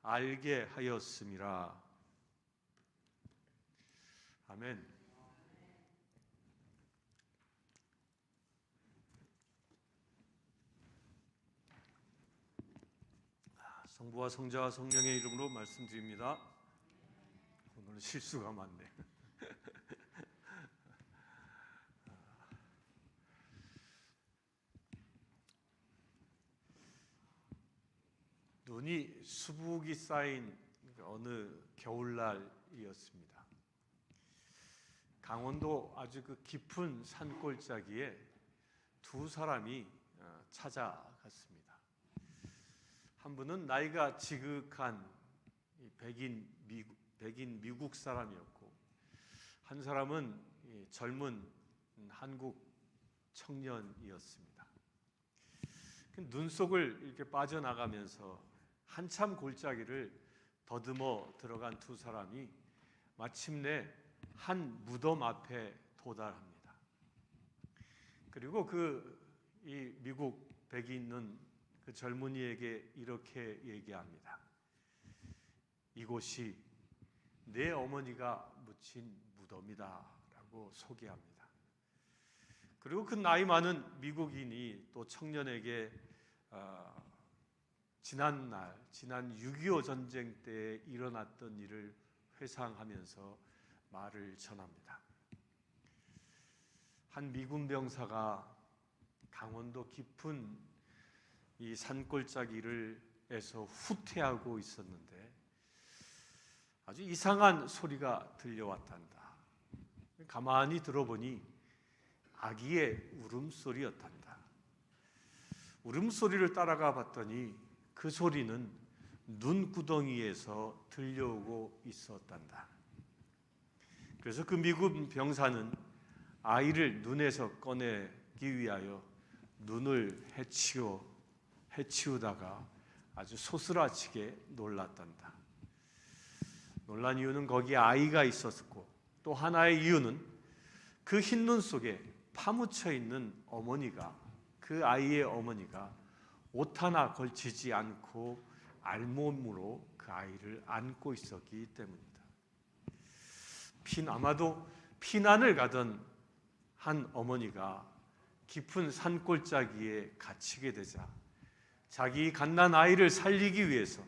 알게 하였음이라. 아멘. 성부와 성자와 성령의 이름으로 말씀드립니다. 오늘 실수가 많네. 눈이 수북이 쌓인 어느 겨울날이었습니다. 강원도 아주 그 깊은 산골짜기에 두 사람이 찾아갔습니다. 한 분은 나이가 지극한 백인 미국 사람이었고, 한 사람은 젊은 한국 청년이었습니다. 눈 속을 이렇게 빠져나가면서 한참 골짜기를 더듬어 들어간 두 사람이 마침내 한 무덤 앞에 도달합니다. 그리고 이 미국 백인은 그 젊은이에게 이렇게 얘기합니다. 이곳이 내 어머니가 묻힌 무덤이다 라고 소개합니다. 그리고 그 나이 많은 미국인이 또 청년에게 지난 6.25 전쟁 때 일어났던 일을 회상하면서 말을 전합니다. 한 미군 병사가 강원도 깊은 이 산골짜기에서 후퇴하고 있었는데 아주 이상한 소리가 들려왔단다. 가만히 들어보니 아기의 울음소리였단다. 울음소리를 따라가 봤더니 그 소리는 눈구덩이에서 들려오고 있었단다. 그래서 그 미군 병사는 아이를 눈에서 꺼내기 위하여 눈을 해치우다가 아주 소스라치게 놀랐단다. 놀란 이유는 거기에 아이가 있었고, 또 하나의 이유는 그 흰 눈 속에 파묻혀 있는 어머니가, 그 아이의 어머니가 옷 하나 걸치지 않고 알몸으로 그 아이를 안고 있었기 때문이다. 아마도 피난을 가던 한 어머니가 깊은 산골짜기에 갇히게 되자 자기 갓난 아이를 살리기 위해서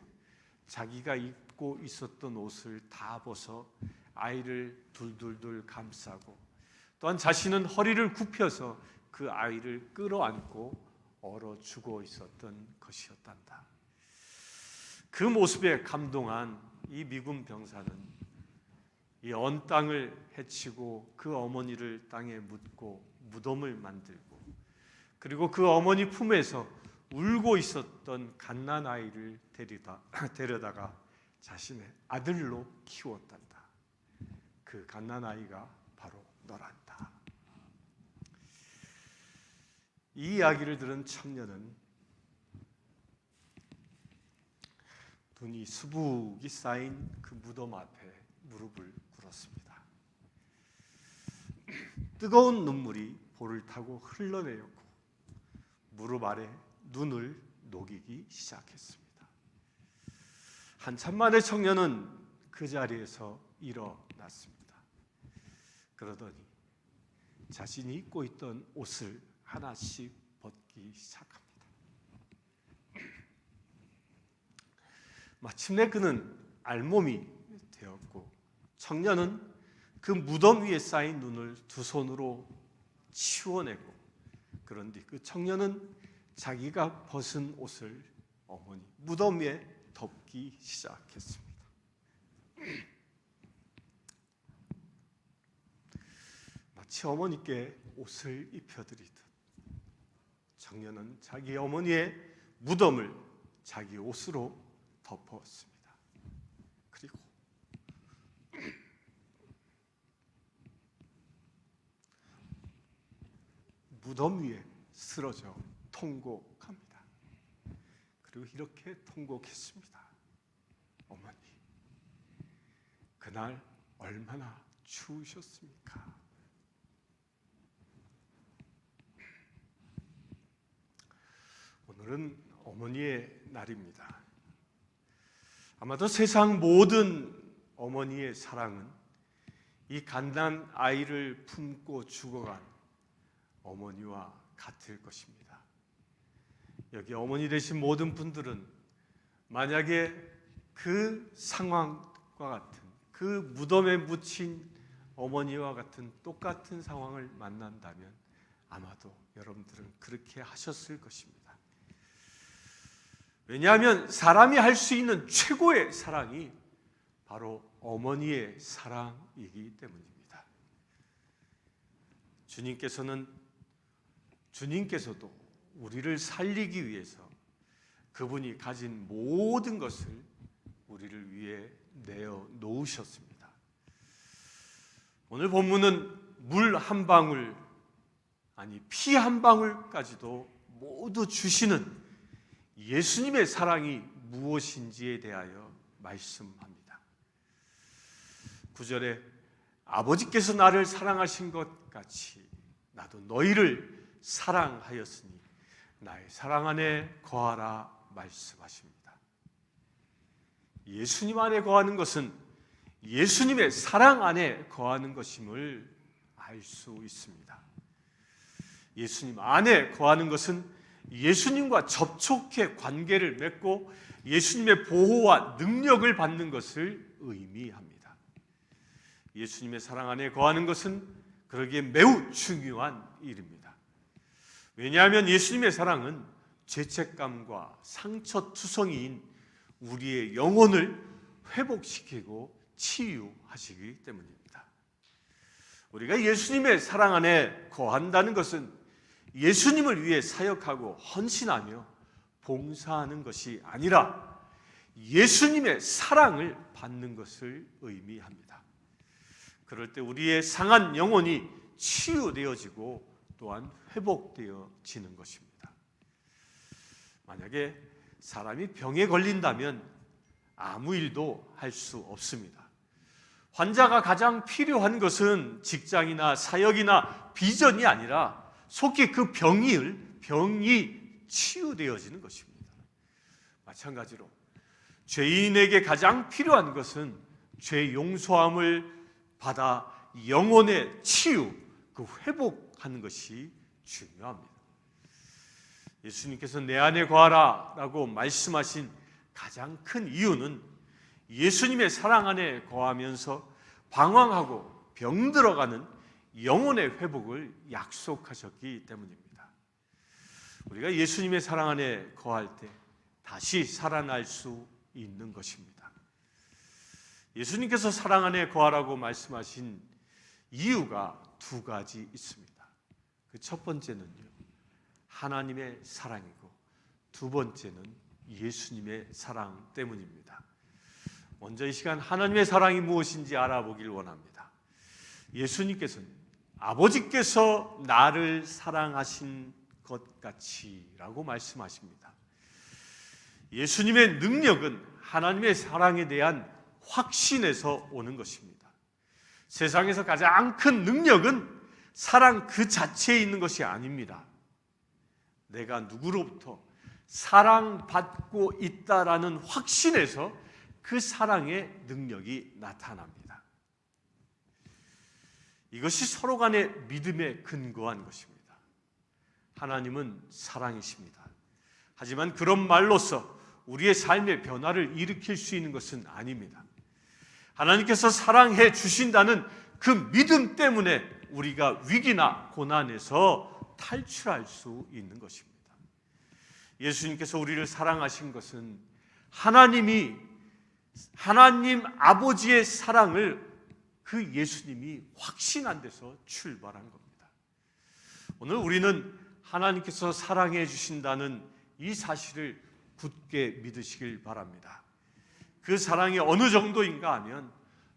자기가 입고 있었던 옷을 다 벗어 아이를 둘둘둘 감싸고, 또한 자신은 허리를 굽혀서 그 아이를 끌어안고 얼어 죽어 있었던 것이었단다. 그 모습에 감동한 이 미군 병사는 이 언 땅을 해치고 그 어머니를 땅에 묻고 무덤을 만들고, 그리고 그 어머니 품에서 울고 있었던 갓난 아이를 데려다가 자신의 아들로 키웠단다. 그 갓난 아이가 바로 너란다. 이 이야기를 들은 청년은 눈이 수북이 쌓인 그 무덤 앞에 무릎을 꿇었습니다. 뜨거운 눈물이 볼을 타고 흘러내렸고 무릎 아래 눈을 녹이기 시작했습니다. 한참 만에 청년은 그 자리에서 일어났습니다. 그러더니 자신이 입고 있던 옷을 하나씩 벗기 시작합니다. 마침내 그는 알몸이 되었고, 청년은 그 무덤 위에 쌓인 눈을 두 손으로 치워내고, 그런 뒤 그 청년은 자기가 벗은 옷을 어머니 무덤 위에 덮기 시작했습니다. 마치 어머니께 옷을 입혀드리듯 청년은 자기 어머니의 무덤을 자기 옷으로 덮었습니다. 그리고 무덤 위에 쓰러져 통곡합니다. 그리고 이렇게 통곡했습니다. 어머니, 그날 얼마나 추우셨습니까? 오늘은 어머니의 날입니다. 아마도 세상 모든 어머니의 사랑은 이 갓난 아이를 품고 죽어간 어머니와 같을 것입니다. 여기 어머니 되신 모든 분들은 만약에 그 상황과 같은, 그 무덤에 묻힌 어머니와 같은 똑같은 상황을 만난다면 아마도 여러분들은 그렇게 하셨을 것입니다. 왜냐하면 사람이 할 수 있는 최고의 사랑이 바로 어머니의 사랑이기 때문입니다. 주님께서도 우리를 살리기 위해서 그분이 가진 모든 것을 우리를 위해 내어 놓으셨습니다. 오늘 본문은 물 한 방울, 아니 피 한 방울까지도 모두 주시는 예수님의 사랑이 무엇인지에 대하여 말씀합니다. 9절에 아버지께서 나를 사랑하신 것 같이 나도 너희를 사랑하였으니 나의 사랑 안에 거하라 말씀하십니다. 예수님 안에 거하는 것은 예수님의 사랑 안에 거하는 것임을 알 수 있습니다. 예수님 안에 거하는 것은 예수님과 접촉해 관계를 맺고 예수님의 보호와 능력을 받는 것을 의미합니다. 예수님의 사랑 안에 거하는 것은 그러기에 매우 중요한 일입니다. 왜냐하면 예수님의 사랑은 죄책감과 상처투성이인 우리의 영혼을 회복시키고 치유하시기 때문입니다. 우리가 예수님의 사랑 안에 거한다는 것은 예수님을 위해 사역하고 헌신하며 봉사하는 것이 아니라 예수님의 사랑을 받는 것을 의미합니다. 그럴 때 우리의 상한 영혼이 치유되어지고 또한 회복되어지는 것입니다. 만약에 사람이 병에 걸린다면 아무 일도 할 수 없습니다. 환자가 가장 필요한 것은 직장이나 사역이나 비전이 아니라 속히 그 병이 치유되어지는 것입니다. 마찬가지로 죄인에게 가장 필요한 것은 죄 용서함을 받아 영혼의 치유, 그 회복하는 것이 중요합니다. 예수님께서 내 안에 거하라 라고 말씀하신 가장 큰 이유는 예수님의 사랑 안에 거하면서 방황하고 병들어가는 영혼의 회복을 약속하셨기 때문입니다. 우리가 예수님의 사랑 안에 거할 때 다시 살아날 수 있는 것입니다. 예수님께서 사랑 안에 거하라고 말씀하신 이유가 두 가지 있습니다. 그 첫 번째는요, 하나님의 사랑이고 두 번째는 예수님의 사랑 때문입니다. 먼저 이 시간 하나님의 사랑이 무엇인지 알아보길 원합니다. 예수님께서는 아버지께서 나를 사랑하신 것 같이 라고 말씀하십니다. 예수님의 능력은 하나님의 사랑에 대한 확신에서 오는 것입니다. 세상에서 가장 큰 능력은 사랑 그 자체에 있는 것이 아닙니다. 내가 누구로부터 사랑받고 있다라는 확신에서 그 사랑의 능력이 나타납니다. 이것이 서로 간의 믿음에 근거한 것입니다. 하나님은 사랑이십니다. 하지만 그런 말로서 우리의 삶의 변화를 일으킬 수 있는 것은 아닙니다. 하나님께서 사랑해 주신다는 그 믿음 때문에 우리가 위기나 고난에서 탈출할 수 있는 것입니다. 예수님께서 우리를 사랑하신 것은 하나님 아버지의 사랑을 그 예수님이 확신한 데서 출발한 겁니다. 오늘 우리는 하나님께서 사랑해 주신다는 이 사실을 굳게 믿으시길 바랍니다. 그 사랑이 어느 정도인가 하면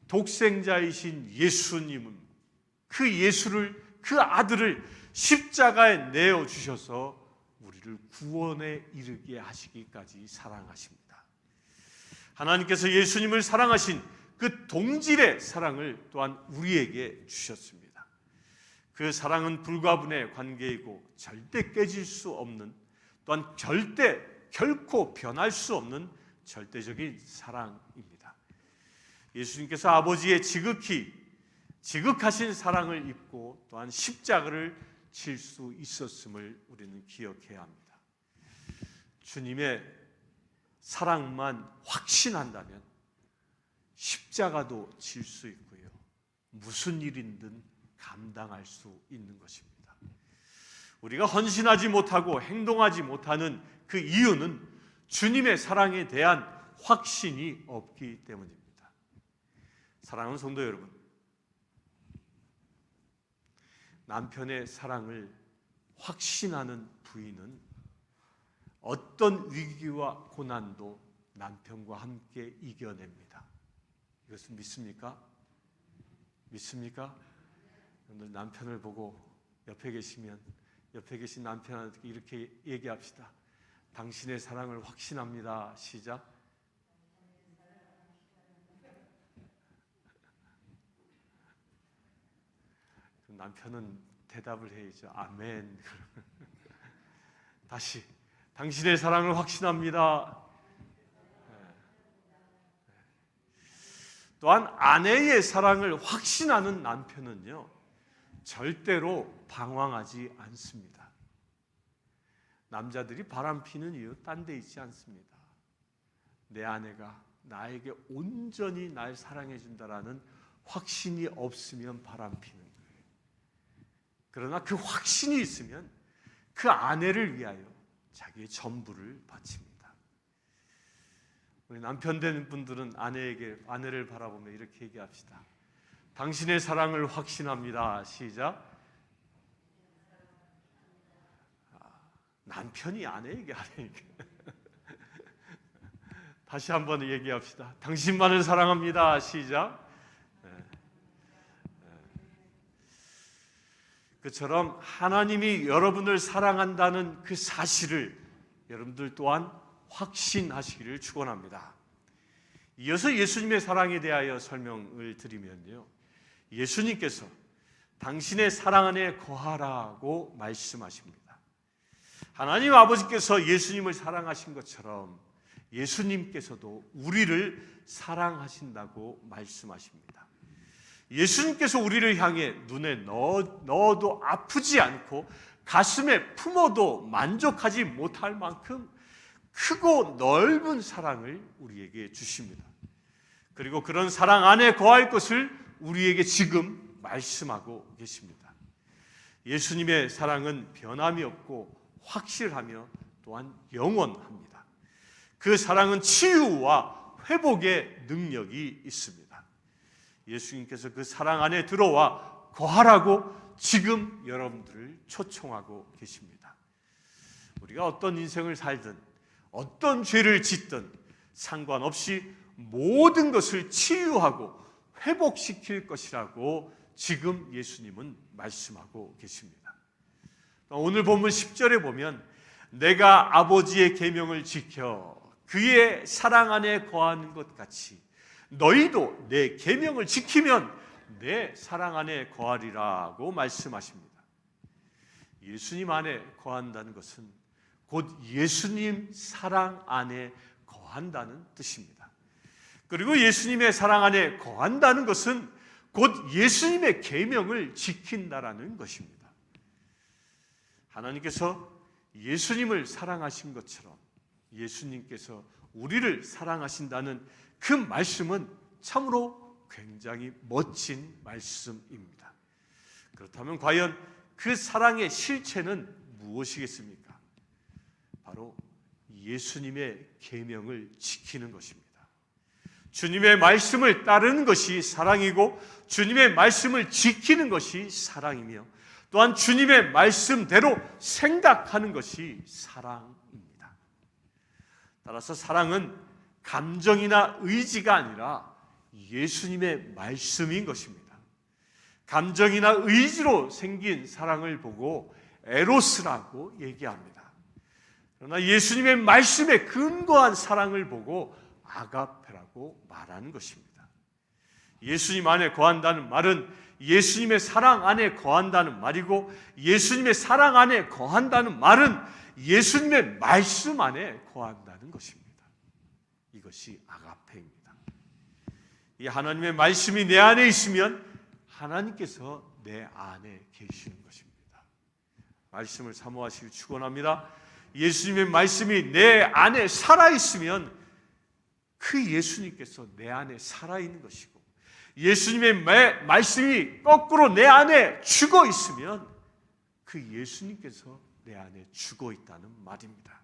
독생자이신 예수님은 그 아들을 십자가에 내어주셔서 우리를 구원에 이르게 하시기까지 사랑하십니다. 하나님께서 예수님을 사랑하신 그 동질의 사랑을 또한 우리에게 주셨습니다. 그 사랑은 불가분의 관계이고 절대 깨질 수 없는, 또한 절대 결코 변할 수 없는 절대적인 사랑입니다. 예수님께서 아버지의 지극하신 사랑을 입고 또한 십자가를 질 수 있었음을 우리는 기억해야 합니다. 주님의 사랑만 확신한다면 십자가도 질 수 있고요, 무슨 일이든 감당할 수 있는 것입니다. 우리가 헌신하지 못하고 행동하지 못하는 그 이유는 주님의 사랑에 대한 확신이 없기 때문입니다. 사랑하는 성도 여러분, 남편의 사랑을 확신하는 부인은 어떤 위기와 고난도 남편과 함께 이겨냅니다. 이것을 믿습니까? 믿습니까? 오늘 남편을 보고 옆에 계신 남편한테 이렇게 얘기합시다. 당신의 사랑을 확신합니다. 시작. 남편은 대답을 해야죠. 아멘. 다시 당신의 사랑을 확신합니다. 또한 아내의 사랑을 확신하는 남편은요, 절대로 방황하지 않습니다. 남자들이 바람피는 이유 딴 데 있지 않습니다. 내 아내가 나에게 온전히 날 사랑해 준다라는 확신이 없으면 바람피는 거예요. 그러나 그 확신이 있으면 그 아내를 위하여 자기의 전부를 바칩니다. 우리 남편 되는 분들은 아내를 바라보며 이렇게 얘기합시다. 당신의 사랑을 확신합니다. 시작. 남편이 아내에게 하라니까. 다시 한번 얘기합시다. 당신만을 사랑합니다. 시작. 그처럼 하나님이 여러분을 사랑한다는 그 사실을 여러분들 또한 확신하시기를 축원합니다. 이어서 예수님의 사랑에 대하여 설명을 드리면요, 예수님께서 당신의 사랑 안에 거하라고 말씀하십니다. 하나님 아버지께서 예수님을 사랑하신 것처럼 예수님께서도 우리를 사랑하신다고 말씀하십니다. 예수님께서 우리를 향해 눈에 넣어도 아프지 않고 가슴에 품어도 만족하지 못할 만큼 크고 넓은 사랑을 우리에게 주십니다. 그리고 그런 사랑 안에 거할 것을 우리에게 지금 말씀하고 계십니다. 예수님의 사랑은 변함이 없고 확실하며 또한 영원합니다. 그 사랑은 치유와 회복의 능력이 있습니다. 예수님께서 그 사랑 안에 들어와 거하라고 지금 여러분들을 초청하고 계십니다. 우리가 어떤 인생을 살든 어떤 죄를 짓든 상관없이 모든 것을 치유하고 회복시킬 것이라고 지금 예수님은 말씀하고 계십니다. 오늘 본문 10절에 보면 내가 아버지의 계명을 지켜 그의 사랑 안에 거하는 것 같이 너희도 내 계명을 지키면 내 사랑 안에 거하리라고 말씀하십니다. 예수님 안에 거한다는 것은 곧 예수님 사랑 안에 거한다는 뜻입니다. 그리고 예수님의 사랑 안에 거한다는 것은 곧 예수님의 계명을 지킨다라는 것입니다. 하나님께서 예수님을 사랑하신 것처럼 예수님께서 우리를 사랑하신다는 그 말씀은 참으로 굉장히 멋진 말씀입니다. 그렇다면 과연 그 사랑의 실체는 무엇이겠습니까? 바로 예수님의 계명을 지키는 것입니다. 주님의 말씀을 따르는 것이 사랑이고 주님의 말씀을 지키는 것이 사랑이며 또한 주님의 말씀대로 생각하는 것이 사랑입니다. 따라서 사랑은 감정이나 의지가 아니라 예수님의 말씀인 것입니다. 감정이나 의지로 생긴 사랑을 보고 에로스라고 얘기합니다. 그러나 예수님의 말씀에 근거한 사랑을 보고 아가페라고 말하는 것입니다. 예수님 안에 거한다는 말은 예수님의 사랑 안에 거한다는 말이고 예수님의 사랑 안에 거한다는 말은 예수님의 말씀 안에 거한다는 것입니다. 이것이 아가페입니다. 이 하나님의 말씀이 내 안에 있으면 하나님께서 내 안에 계시는 것입니다. 말씀을 사모하시길 축원합니다. 예수님의 말씀이 내 안에 살아있으면 그 예수님께서 내 안에 살아있는 것이고, 예수님의 말씀이 거꾸로 내 안에 죽어 있으면 그 예수님께서 내 안에 죽어 있다는 말입니다.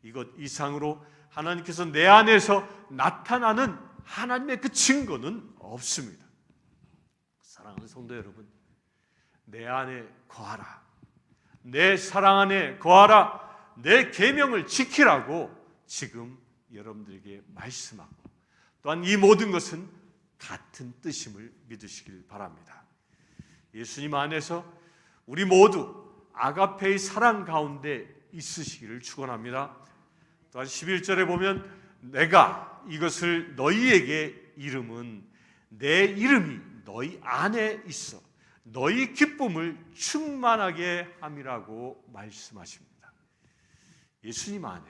이것 이상으로 하나님께서 내 안에서 나타나는 하나님의 그 증거는 없습니다. 사랑하는 성도 여러분, 내 안에 거하라, 내 사랑 안에 거하라, 내 계명을 지키라고 지금 여러분들에게 말씀하고, 또한 이 모든 것은 같은 뜻임을 믿으시길 바랍니다. 예수님 안에서 우리 모두 아가페의 사랑 가운데 있으시기를 축원합니다. 또한 11절에 보면 내가 이것을 너희에게 이름은 내 이름이 너희 안에 있어 너희 기쁨을 충만하게 함이라고 말씀하십니다. 예수님 안에,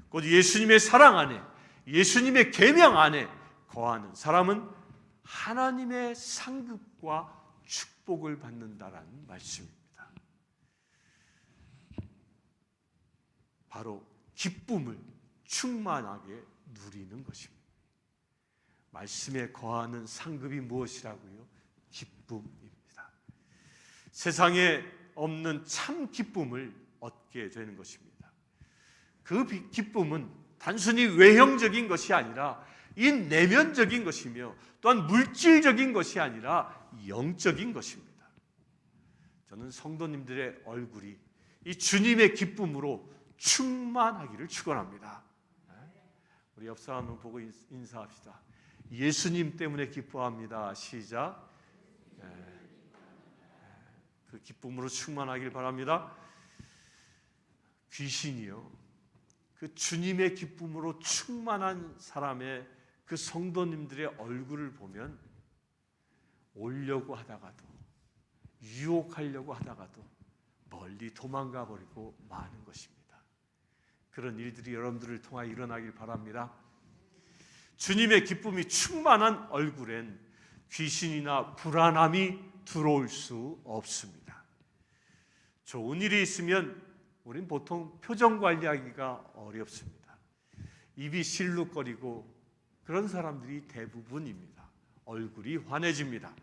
곧 예수님의 사랑 안에, 예수님의 계명 안에 거하는 사람은 하나님의 상급과 축복을 받는다라는 말씀입니다. 바로 기쁨을 충만하게 누리는 것입니다. 말씀에 거하는 상급이 무엇이라고요? 기쁨입니다. 세상에 없는 참 기쁨을 얻게 되는 것입니다. 그 기쁨은 단순히 외형적인 것이 아니라 이 내면적인 것이며, 또한 물질적인 것이 아니라 영적인 것입니다. 저는 성도님들의 얼굴이 이 주님의 기쁨으로 충만하기를 축원합니다. 우리 옆 사람을 보고 인사합시다. 예수님 때문에 기뻐합니다. 시작. 그 기쁨으로 충만하길 바랍니다. 귀신이요, 그 주님의 기쁨으로 충만한 사람의 그 성도님들의 얼굴을 보면 오려고 하다가도, 유혹하려고 하다가도 멀리 도망가 버리고 마는 것입니다. 그런 일들이 여러분들을 통하여 일어나길 바랍니다. 주님의 기쁨이 충만한 얼굴엔 귀신이나 불안함이 들어올 수 없습니다. 좋은 일이 있으면 우린 보통 표정 관리하기가 어렵습니다. 입이 실룩거리고 그런 사람들이 대부분입니다. 얼굴이 환해집니다.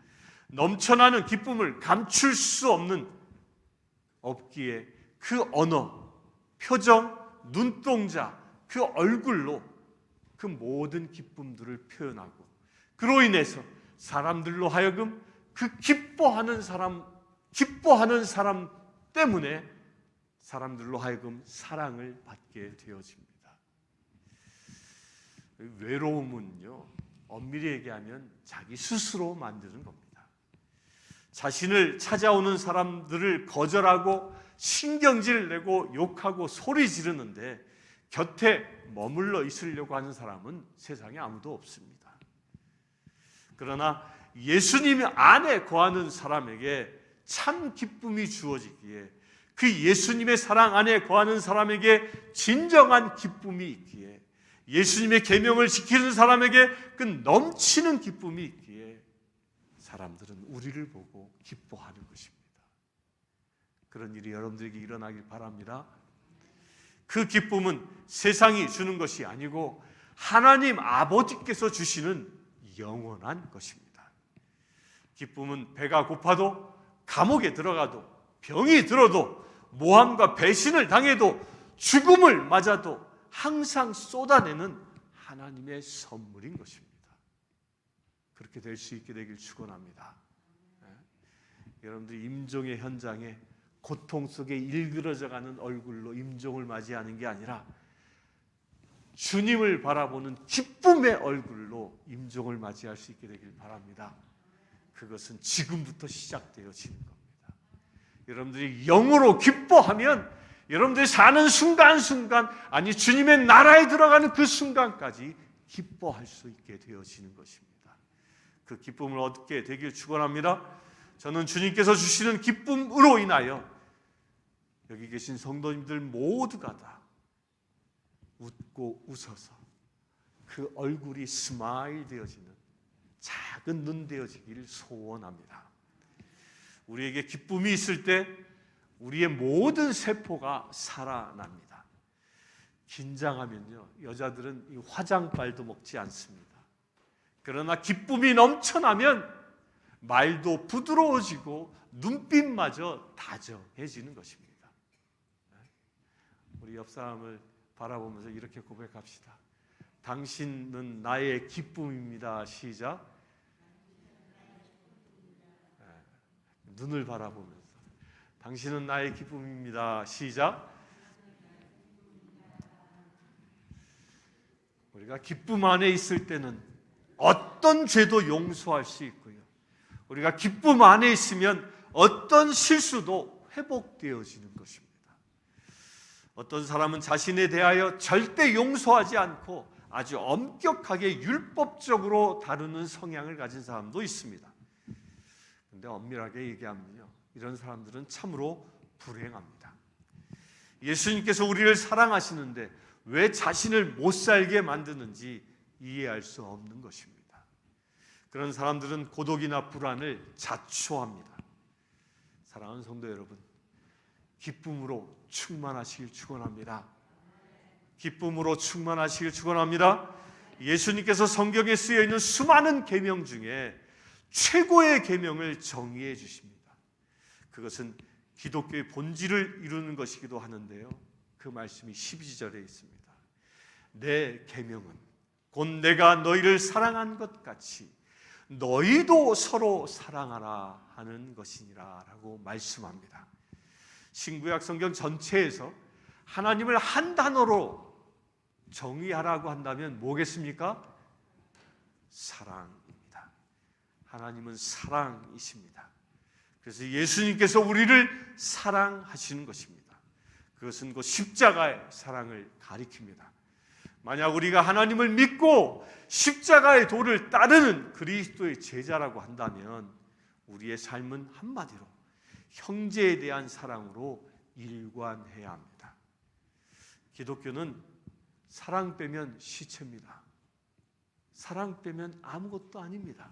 넘쳐나는 기쁨을 감출 수 없기에 그 언어, 표정, 눈동자, 그 얼굴로 그 모든 기쁨들을 표현하고, 그로 인해서 사람들로 하여금 그 기뻐하는 사람 때문에 사람들로 하여금 사랑을 받게 되어집니다. 외로움은요, 엄밀히 얘기하면 자기 스스로 만드는 겁니다. 자신을 찾아오는 사람들을 거절하고 신경질 내고 욕하고 소리 지르는데 곁에 머물러 있으려고 하는 사람은 세상에 아무도 없습니다. 그러나 예수님 안에 거하는 사람에게 참 기쁨이 주어지기에, 그 예수님의 사랑 안에 거하는 사람에게 진정한 기쁨이 있기에, 예수님의 계명을 지키는 사람에게 그 넘치는 기쁨이 있기에 사람들은 우리를 보고 기뻐하는 것입니다. 그런 일이 여러분들에게 일어나길 바랍니다. 그 기쁨은 세상이 주는 것이 아니고 하나님 아버지께서 주시는 영원한 것입니다. 기쁨은 배가 고파도, 감옥에 들어가도, 병이 들어도, 모함과 배신을 당해도, 죽음을 맞아도 항상 쏟아내는 하나님의 선물인 것입니다. 그렇게 될 수 있게 되길 축원합니다. 여러분들이 임종의 현장에 고통 속에 일그러져가는 얼굴로 임종을 맞이하는 게 아니라 주님을 바라보는 기쁨의 얼굴로 임종을 맞이할 수 있게 되길 바랍니다. 그것은 지금부터 시작되어지는 겁니다. 여러분들이 영으로 기뻐하면 여러분들이 사는 순간순간, 아니 주님의 나라에 들어가는 그 순간까지 기뻐할 수 있게 되어지는 것입니다. 그 기쁨을 얻게 되길 축원합니다. 저는 주님께서 주시는 기쁨으로 인하여 여기 계신 성도님들 모두가 다 웃고 웃어서 그 얼굴이 스마일 되어지는 작은 눈 되어지기를 소원합니다. 우리에게 기쁨이 있을 때 우리의 모든 세포가 살아납니다. 긴장하면요, 여자들은 이 화장빨도 먹지 않습니다. 그러나 기쁨이 넘쳐나면 말도 부드러워지고 눈빛마저 다정해지는 것입니다. 우리 옆 사람을 바라보면서 이렇게 고백합시다. 당신은 나의 기쁨입니다. 시작. 눈을 바라보면서 당신은 나의 기쁨입니다. 시작. 우리가 기쁨 안에 있을 때는 어떤 죄도 용서할 수 있고요, 우리가 기쁨 안에 있으면 어떤 실수도 회복되어지는 것입니다. 어떤 사람은 자신에 대하여 절대 용서하지 않고 아주 엄격하게 율법적으로 다루는 성향을 가진 사람도 있습니다. 그런데 엄밀하게 얘기하면요, 이런 사람들은 참으로 불행합니다. 예수님께서 우리를 사랑하시는데 왜 자신을 못 살게 만드는지 이해할 수 없는 것입니다. 그런 사람들은 고독이나 불안을 자초합니다. 사랑하는 성도 여러분, 기쁨으로 충만하시길 축원합니다. 기쁨으로 충만하시길 축원합니다. 예수님께서 성경에 쓰여 있는 수많은 계명 중에 최고의 계명을 정의해 주십니다. 그것은 기독교의 본질을 이루는 것이기도 하는데요, 그 말씀이 12절에 있습니다. 내 계명은 곧 내가 너희를 사랑한 것 같이 너희도 서로 사랑하라 하는 것이니라 라고 말씀합니다. 신구약 성경 전체에서 하나님을 한 단어로 정의하라고 한다면 뭐겠습니까? 사랑입니다. 하나님은 사랑이십니다. 그래서 예수님께서 우리를 사랑하시는 것입니다. 그것은 곧 십자가의 사랑을 가리킵니다. 만약 우리가 하나님을 믿고 십자가의 도를 따르는 그리스도의 제자라고 한다면 우리의 삶은 한마디로 형제에 대한 사랑으로 일관해야 합니다. 기독교는 사랑 빼면 시체입니다. 사랑 빼면 아무것도 아닙니다.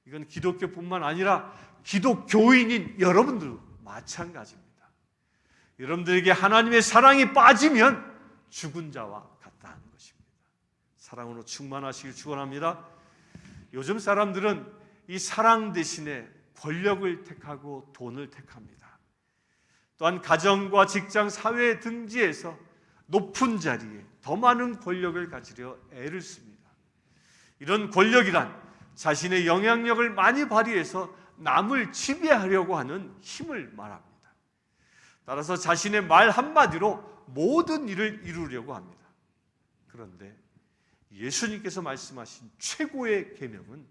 이건 기독교뿐만 아니라 기독교인인 여러분들도 마찬가지입니다. 여러분들에게 하나님의 사랑이 빠지면 죽은 자와 같다는 것입니다. 사랑으로 충만하시길 축원합니다. 요즘 사람들은 이 사랑 대신에 권력을 택하고 돈을 택합니다. 또한 가정과 직장, 사회 등지에서 높은 자리에 더 많은 권력을 가지려 애를 씁니다. 이런 권력이란 자신의 영향력을 많이 발휘해서 남을 지배하려고 하는 힘을 말합니다. 따라서 자신의 말 한마디로 모든 일을 이루려고 합니다. 그런데 예수님께서 말씀하신 최고의 계명은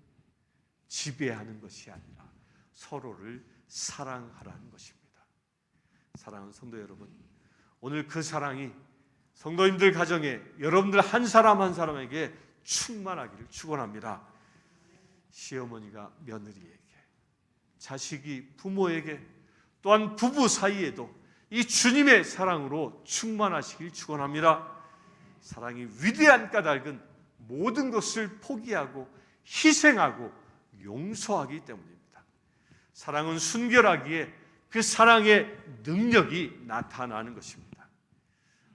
지배하는 것이 아니라 서로를 사랑하라는 것입니다. 사랑하는 성도 여러분, 오늘 그 사랑이 성도님들 가정에 여러분들 한 사람 한 사람에게 충만하기를 축원합니다. 시어머니가 며느리에게, 자식이 부모에게, 또한 부부 사이에도 이 주님의 사랑으로 충만하시길 축원합니다. 사랑이 위대한 까닭은 모든 것을 포기하고 희생하고 용서하기 때문입니다. 사랑은 순결하기에 그 사랑의 능력이 나타나는 것입니다.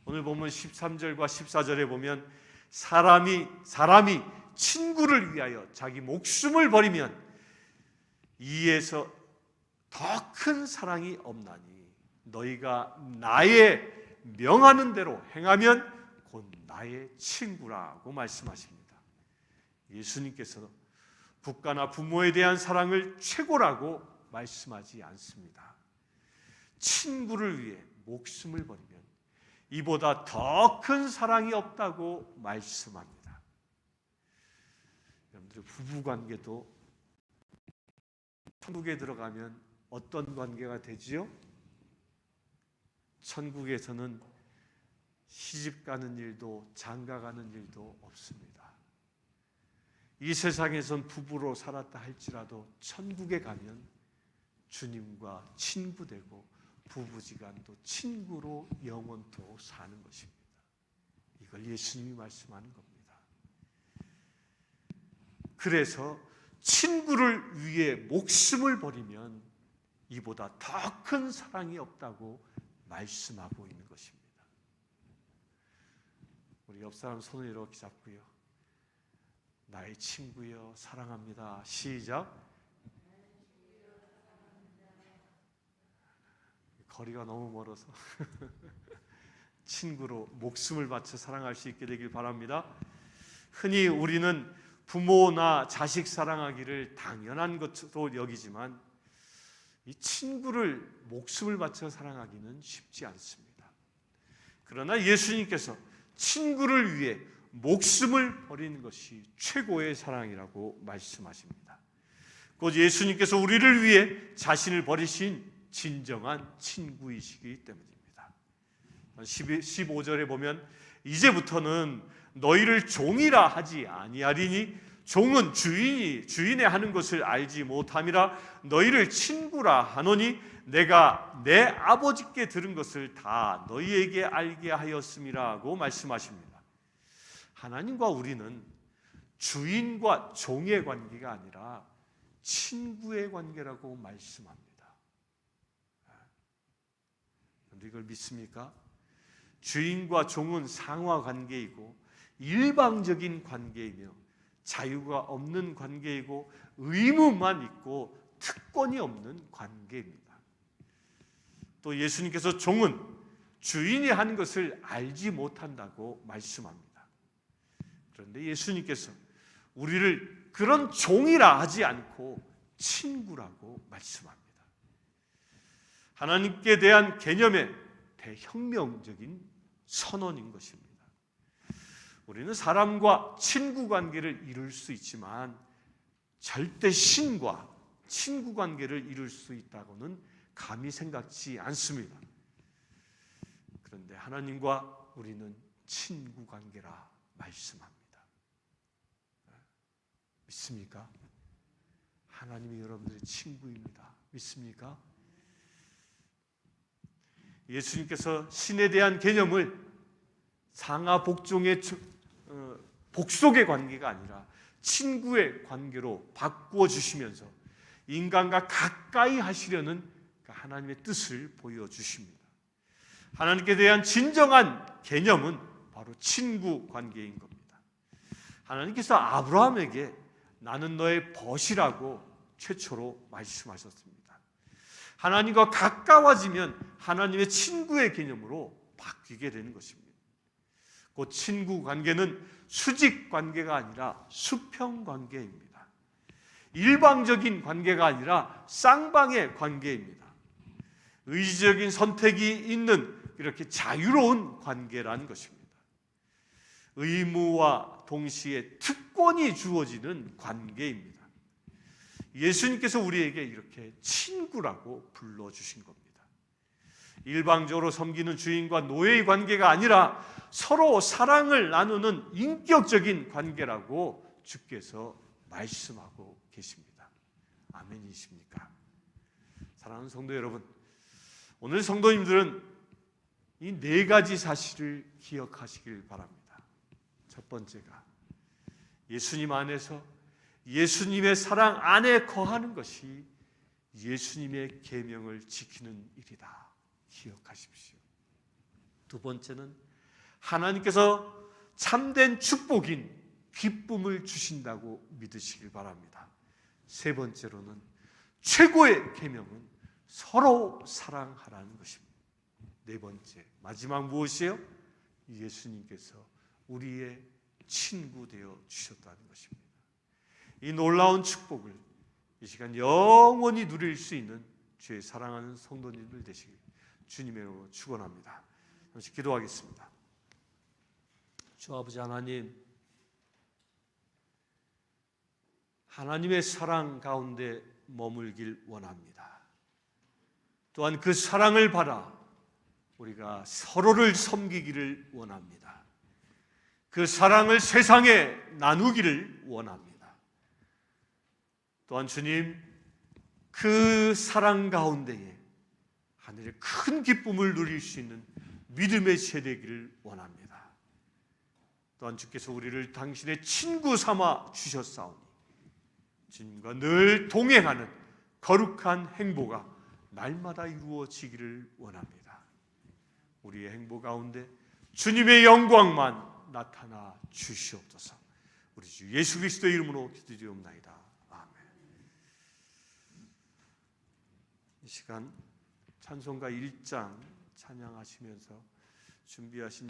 오늘 보면 13절과 14절에 보면 사람이 친구를 위하여 자기 목숨을 버리면 이에서 더 큰 사랑이 없나니 너희가 나의 명하는 대로 행하면 곧 나의 친구라고 말씀하십니다. 예수님께서 국가나 부모에 대한 사랑을 최고라고 말씀하지 않습니다. 친구를 위해 목숨을 버리면 이보다 더 큰 사랑이 없다고 말씀합니다. 여러분들 부부관계도 천국에 들어가면 어떤 관계가 되지요? 천국에서는 시집 가는 일도 장가 가는 일도 없습니다. 이 세상에선 부부로 살았다 할지라도 천국에 가면 주님과 친구 되고 부부지간도 친구로 영원토록 사는 것입니다. 이걸 예수님이 말씀하는 겁니다. 그래서 친구를 위해 목숨을 버리면 이보다 더 큰 사랑이 없다고 말씀하고 있는 것입니다. 우리 옆 사람 손을 이렇게 잡고요, 나의 친구여 사랑합니다. 시작. 거리가 너무 멀어서 친구로 목숨을 바쳐 사랑할 수 있게 되길 바랍니다. 흔히 우리는 부모나 자식 사랑하기를 당연한 것으로 여기지만 이 친구를 목숨을 바쳐 사랑하기는 쉽지 않습니다. 그러나 예수님께서 친구를 위해 목숨을 버리는 것이 최고의 사랑이라고 말씀하십니다. 곧 예수님께서 우리를 위해 자신을 버리신 진정한 친구이시기 때문입니다. 15절에 보면 이제부터는 너희를 종이라 하지 아니하리니 종은 주인의 하는 것을 알지 못함이라 너희를 친구라 하노니 내가 내 아버지께 들은 것을 다 너희에게 알게 하였음이라고 말씀하십니다. 하나님과 우리는 주인과 종의 관계가 아니라 친구의 관계라고 말씀합니다. 이걸 믿습니까? 주인과 종은 상하 관계이고 일방적인 관계이며 자유가 없는 관계이고 의무만 있고 특권이 없는 관계입니다. 또 예수님께서 종은 주인이 하는 것을 알지 못한다고 말씀합니다. 그런데 예수님께서 우리를 그런 종이라 하지 않고 친구라고 말씀합니다. 하나님께 대한 개념의 대혁명적인 선언인 것입니다. 우리는 사람과 친구 관계를 이룰 수 있지만 절대 신과 친구 관계를 이룰 수 있다고는 감히 생각지 않습니다. 그런데 하나님과 우리는 친구 관계라 말씀합니다. 믿습니까? 하나님이 여러분들의 친구입니다. 믿습니까? 예수님께서 신에 대한 개념을 상하 복종의 복속의 관계가 아니라 친구의 관계로 바꾸어 주시면서 인간과 가까이 하시려는 하나님의 뜻을 보여주십니다. 하나님께 대한 진정한 개념은 바로 친구 관계인 겁니다. 하나님께서 아브라함에게 나는 너의 벗이라고 최초로 말씀하셨습니다. 하나님과 가까워지면 하나님의 친구의 개념으로 바뀌게 되는 것입니다. 그 친구 관계는 수직 관계가 아니라 수평 관계입니다. 일방적인 관계가 아니라 쌍방의 관계입니다. 의지적인 선택이 있는 이렇게 자유로운 관계라는 것입니다. 의무와 동시에 특권이 주어지는 관계입니다. 예수님께서 우리에게 이렇게 친구라고 불러주신 겁니다. 일방적으로 섬기는 주인과 노예의 관계가 아니라 서로 사랑을 나누는 인격적인 관계라고 주께서 말씀하고 계십니다. 아멘이십니까? 사랑하는 성도 여러분, 오늘 성도님들은 이 네 가지 사실을 기억하시길 바랍니다. 첫 번째가 예수님 안에서 예수님의 사랑 안에 거하는 것이 예수님의 계명을 지키는 일이다. 기억하십시오. 두 번째는 하나님께서 참된 축복인 기쁨을 주신다고 믿으시길 바랍니다. 세 번째로는 최고의 계명은 서로 사랑하라는 것입니다. 네 번째, 마지막 무엇이에요? 예수님께서 우리의 친구 되어 주셨다는 것입니다. 이 놀라운 축복을 이 시간 영원히 누릴 수 있는 주의 사랑하는 성도님들 되시길 주님의 이름으로 축원합니다. 잠시 기도하겠습니다. 주 아버지 하나님, 하나님의 사랑 가운데 머물길 원합니다. 또한 그 사랑을 받아 우리가 서로를 섬기기를 원합니다. 그 사랑을 세상에 나누기를 원합니다. 또한 주님, 그 사랑 가운데에 하늘의 큰 기쁨을 누릴 수 있는 믿음의 세대기를 원합니다. 또한 주께서 우리를 당신의 친구 삼아 주셨사오니 주님과 늘 동행하는 거룩한 행보가 날마다 이루어지기를 원합니다. 우리의 행보 가운데 주님의 영광만 나타나 주시옵소서. 우리 주 예수 그리스도의 이름으로 기도드리옵나이다. 아멘. 이 시간 찬송가 1장 찬양하시면서 준비하신